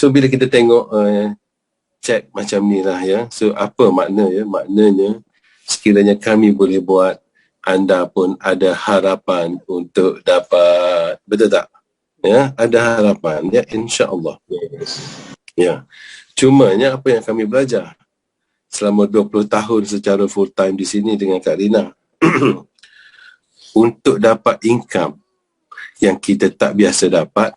So bila kita tengok cek macam ni lah ya. So apa makna ya? Maknanya sekiranya kami boleh buat, anda pun ada harapan untuk dapat, betul tak? Ya, ada harapan ya, insya-Allah. Ya. Cumanya apa yang kami belajar selama 20 tahun secara full time di sini dengan Kak Rina untuk dapat income yang kita tak biasa dapat,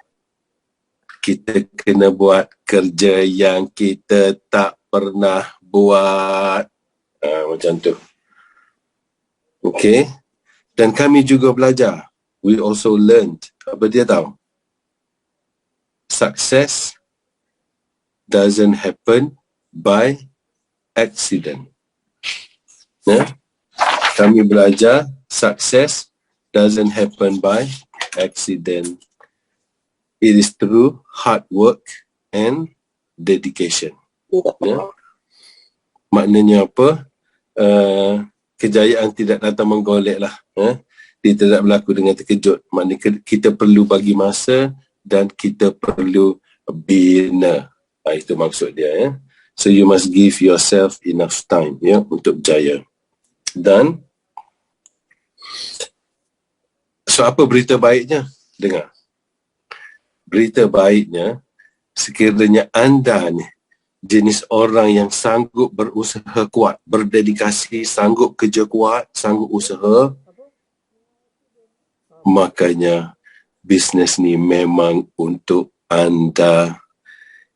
kita kena buat kerja yang kita tak pernah buat. Macam tu. Okay. Dan kami juga belajar. We also learned. Apa dia tahu? Success doesn't happen by accident. Ya? Kami belajar success doesn't happen by accident. It is through hard work and dedication. Ya? Maknanya apa? Kejayaan tidak datang menggolek lah. Dia tidak berlaku dengan terkejut. Maknanya kita perlu bagi masa dan kita perlu bina. Itu maksud dia. Ya? So you must give yourself enough time ya, untuk berjaya. Dan so apa berita baiknya? Dengar. Berita baiknya, sekiranya anda ni jenis orang yang sanggup berusaha kuat, berdedikasi, sanggup kerja kuat, sanggup usaha, makanya bisnes ni memang untuk anda.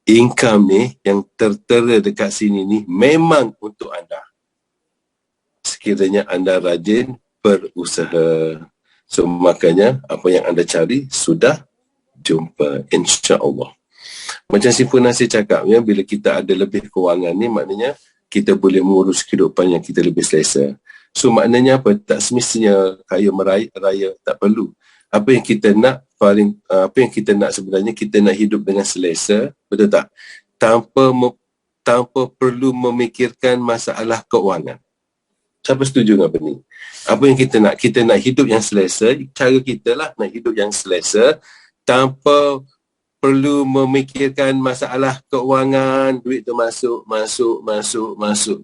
Income ni yang tertera dekat sini ni memang untuk anda. Sekiranya anda rajin berusaha. So makanya apa yang anda cari sudah jumpa, insya-Allah. Macam si Punasir cakap ya, bila kita ada lebih kewangan ni, maknanya kita boleh mengurus kehidupan yang kita lebih selesa. So maknanya apa? Tak semestinya kaya raya, tak perlu. Apa yang kita nak apa yang kita nak sebenarnya, kita nak hidup dengan selesa, betul tak? Tanpa perlu memikirkan masalah keuangan. Siapa setuju dengan apa ni? Apa yang kita nak? Kita nak hidup yang selesa. Cara kita lah nak hidup yang selesa tanpa perlu memikirkan masalah keuangan. Duit tu masuk.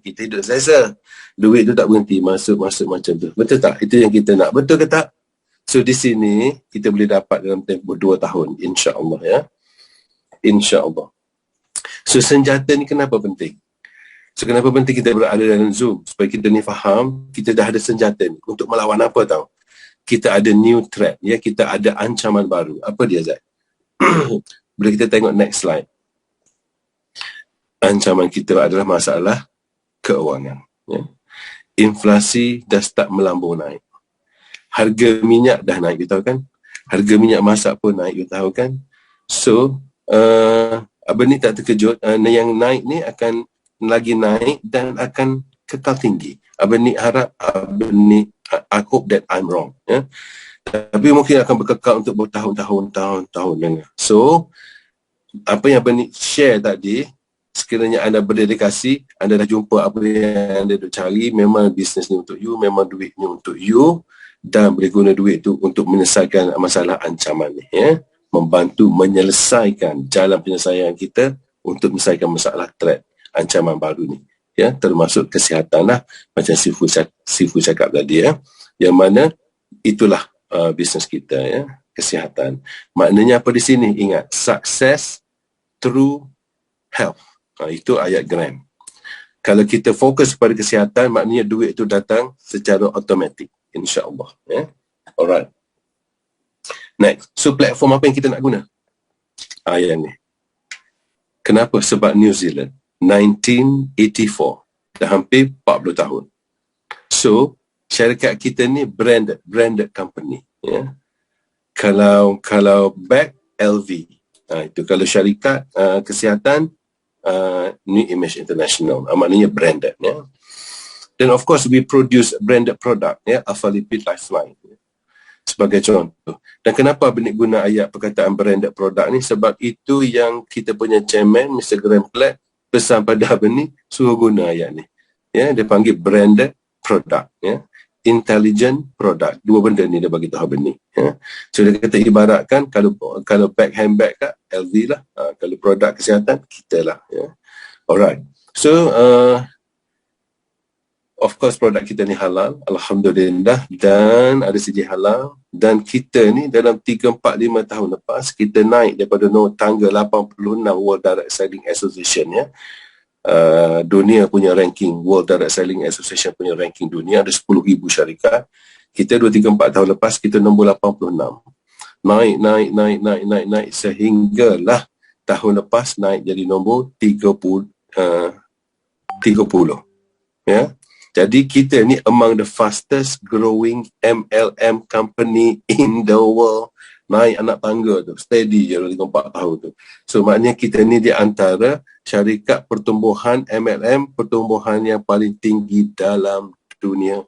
Kita hidup selesa. Duit tu tak berhenti masuk macam tu. Betul tak? Itu yang kita nak. Betul ke tak? So di sini kita boleh dapat dalam tempoh 2 tahun, insya-Allah ya. Insya-Allah. So senjata ni kenapa penting? So kenapa penting kita berada dalam Zoom? Supaya kita ni faham, kita dah ada senjata ni untuk melawan apa tahu? Kita ada new threat ya, kita ada ancaman baru. Apa dia Zat? Bila kita tengok next slide. Ancaman kita adalah masalah keuangan ya. Inflasi dah start melambung naik. Harga minyak dah naik, you tahu kan? Harga minyak masak pun naik, you tahu kan? So, Abang ni tak terkejut, yang naik ni akan lagi naik dan akan kekal tinggi. Abang ni harap, I hope that I'm wrong. Ya? Tapi mungkin akan berkekal untuk bertahun-tahun. So, apa yang Abang ni share tadi, sekiranya anda berdedikasi, anda dah jumpa apa yang anda cari, memang bisnes ni untuk you, memang duit ni untuk you, dan boleh guna duit tu untuk menyelesaikan masalah ancaman ni ya. Membantu menyelesaikan jalan penyelesaian kita untuk menyelesaikan masalah threat, ancaman baru ni ya, termasuk kesihatan lah, macam Sifu cakap tadi ya, yang mana itulah bisnes kita ya, kesihatan. Maknanya apa di sini? Ingat, success through health. Itu ayat Graham. Kalau kita fokus pada kesihatan, maknanya duit itu datang secara automatik, insya-Allah ya. Alright. Next. So platform apa yang kita nak guna? Yang ni. Kenapa? Sebab New Zealand 1984, dah hampir 40 tahun. So syarikat kita ni branded company ya. Kalau bag LV. Itu kalau syarikat kesihatan New Image International, maknanya branded ya. Dan of course we produce branded product ya, Alpha Lipid Lifeline ya, sebagai contoh. Dan kenapa Benik guna ayat perkataan branded product ni? Sebab itu yang kita punya chairman Mr. Graham Platt pesan pada Benik suruh guna ayat ni ya. Dia panggil branded product ya. intelligent product. Dua benda ni dia bagi tahu benih. Ya. So dia kata ibaratkan kalau bag handbag kat LV lah, kalau produk kesihatan kita lah. Ya. Alright. So of course produk kita ni halal, alhamdulillah, dan ada segi halal, dan kita ni dalam 3, 4, 5 tahun lepas kita naik daripada tangga 86 World Direct Selling Association, ya. Dunia punya ranking, World Direct Selling Association punya ranking dunia ada 10,000 syarikat. Kita 2, 3, 4 tahun lepas kita nombor 86. Naik sehinggalah tahun lepas naik jadi nombor 30. Ya. Jadi kita ni among the fastest growing MLM company in the world. Naik anak tangga tu, steady je 3-4 tahun tu. So maknanya kita ni di antara syarikat pertumbuhan MLM, pertumbuhan yang paling tinggi dalam dunia.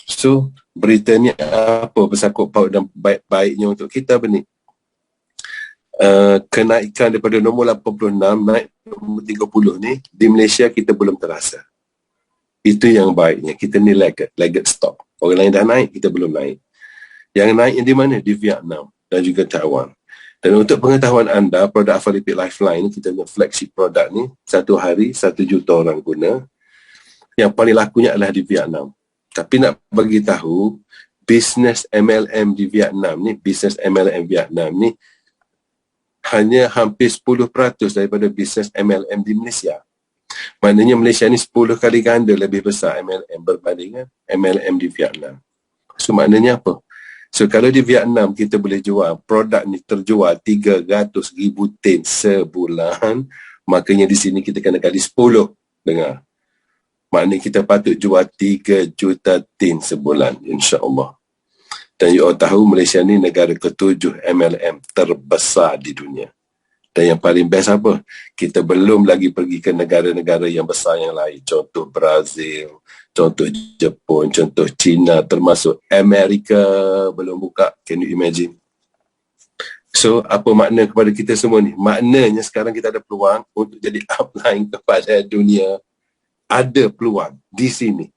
So berita ni apa bersangkut paut dan baik-baiknya untuk kita benih? Kenaikan daripada nombor 86 naik nombor 30 ni di Malaysia kita belum terasa. Itu yang baiknya. Kita ni laggard stock. Orang lain dah naik, kita belum naik. Yang naik di mana? Di Vietnam dan juga Taiwan. Dan untuk pengetahuan anda, produk Alpha-Lipid Lifeline, kita punya flagship produk ni, satu hari 1 juta orang guna. Yang paling lakunya adalah di Vietnam. Tapi nak bagi tahu, bisnes MLM di Vietnam ni, bisnes MLM Vietnam ni, hanya hampir 10% daripada bisnes MLM di Malaysia. Maknanya Malaysia ni 10 kali ganda lebih besar MLM berbanding MLM di Vietnam. So maknanya apa? So kalau di Vietnam kita boleh jual, produk ni terjual 300,000 tin sebulan, makanya di sini kita kena kali 10. Dengar. Maknanya kita patut jual 3 juta tin sebulan, insya-Allah. Dan you all tahu Malaysia ni negara ke-7 MLM terbesar di dunia. Dan yang paling best apa? Kita belum lagi pergi ke negara-negara yang besar yang lain. Contoh Brazil, contoh Jepun, contoh China, termasuk Amerika belum buka. Can you imagine? So, apa makna kepada kita semua ni? Maknanya sekarang kita ada peluang untuk jadi upline kepada dunia. Ada peluang di sini.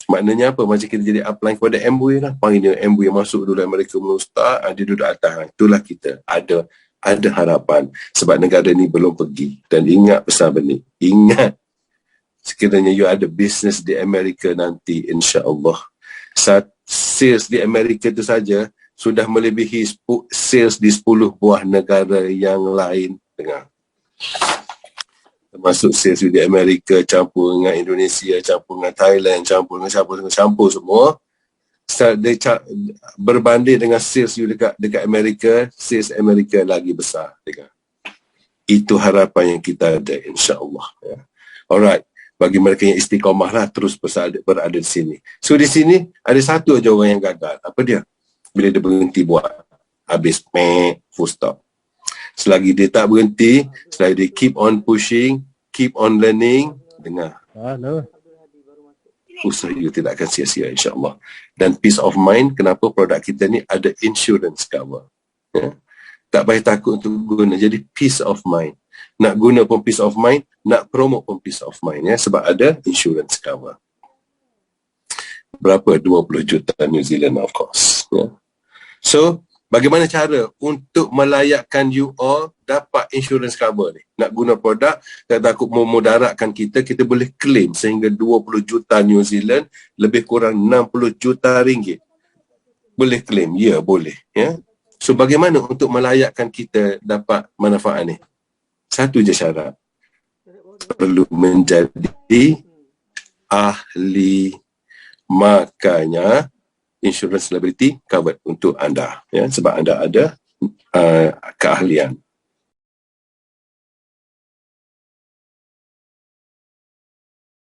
Maknanya apa? Macam kita jadi upline kepada Amway lah. Panggil dia Amway masuk dulu Amerika Ustaz, dia duduk atas. Itulah kita. Ada harapan. Sebab negara ni belum pergi. Dan ingat pesan benih. Ingat. Sekiranya you ada bisnes di Amerika nanti, insya-Allah. Sales di Amerika itu saja sudah melebihi sales di 10 buah negara yang lain. Dengar. Termasuk sales di Amerika, campur dengan Indonesia, campur dengan Thailand, campur semua. Berbanding dengan sales you dekat Amerika, sales Amerika lagi besar. Dengar. Itu harapan yang kita ada, insya-Allah. Ya. Alright. Bagi mereka yang istiqamah lah, terus berada di sini. So di sini ada satu aja orang yang gagal. Apa dia? Bila dia berhenti buat, habis full stop. Selagi dia tak berhenti, selagi dia keep on pushing, keep on learning, dengar. Usaha you tidak akan sia-sia, insya-Allah. Dan peace of mind, kenapa produk kita ni ada insurance cover. Ya? Tak payah takut untuk guna. Jadi peace of mind. Nak guna pun peace of mind, nak promote pun peace of mind, ya, sebab ada insurance cover. Berapa? 20 juta New Zealand, of course. Ya. So, bagaimana cara untuk melayakkan you all dapat insurance cover ni? Nak guna produk, tak takut memudaratkan kita boleh claim sehingga 20 juta New Zealand, lebih kurang 60 juta ringgit. Boleh claim? Ya, boleh. Ya. So, bagaimana untuk melayakkan kita dapat manfaat ni? Satu je syarat. Perlu menjadi ahli. Makanya insurance liability covered untuk anda, ya, sebab anda ada keahlian.